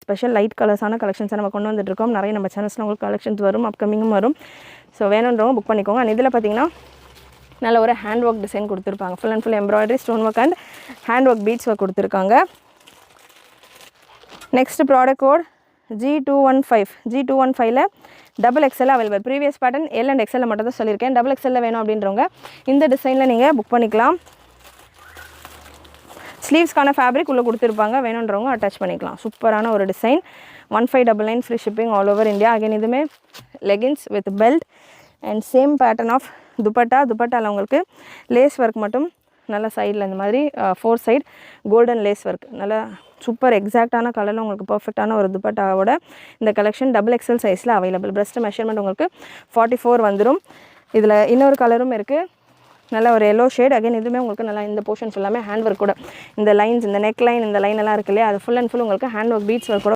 Special light கலர்ஸான கலெக்ஷன்ஸை நம்ம கொண்டு வந்துட்டுருக்கோம். நிறைய நம்ம சேனல்ஸில் உங்களுக்கு கலெக்ஷன்ஸ் வரும், அப்கமிங்கும் வரும். ஸோ வேணுன்றவங்க புக் பண்ணிக்கோங்க. அண்ட் இதில் பார்த்தீங்கன்னா நல்ல ஒரு ஹேண்ட் ஒர்க் டிசைன் கொடுத்துருப்பாங்க. Full and full embroidery, stone work and hand work beads work கொடுத்துருக்காங்க. நெக்ஸ்ட் ப்ராடக்ட் கோட் G215ல XXL available. Previous pattern L and XL மட்டும் தான் சொல்லியிருக்கேன். XXL வேணும் அப்படின்றவங்க இந்த டிசைனில் நீங்கள் புக் பண்ணிக்கலாம். ஸ்லீவ்ஸ்க்கான ஃபேப்ரிக் உள்ளே கொடுத்துருப்பாங்க, வேணுன்றவங்க அட்டாச் பண்ணிக்கலாம். சூப்பரான ஒரு design. 1599 free shipping all over India. Again இதுவுமே leggings with belt and same pattern of துப்பட்டாவில் உங்களுக்கு லேஸ் ஒர்க் மட்டும் நல்லா சைடில் இந்த மாதிரி 4 சைடு கோல்டன் லேஸ் ஒர்க், நல்லா சூப்பர் எக்ஸாக்டான கலரில் உங்களுக்கு பர்ஃபெக்டான ஒரு துப்பட்டாவோட இந்த கலெக்ஷன் XXL சைஸில் அவைலபிள். பிரஸ்ட் மெஷர்மெண்ட் உங்களுக்கு 44 வந்துடும். இதில் இன்னொரு கலரும் இருக்குது, நல்லா ஒரு எல்லோ ஷேட். அகைன் இதுவுமே உங்களுக்கு நல்லா இந்த போர்ஷன்ஸ் எல்லாமே ஹேண்ட் ஒர்க் கூட, இந்த லைன்ஸ், இந்த நெக் லைன், இந்த லைன் எல்லாம் இருக்கு இல்லையா, அது ஃபுல் அண்ட் ஃபுல் உங்களுக்கு ஹேண்ட் ஒர்க் பீட்ஸ் ஒர்க் கூட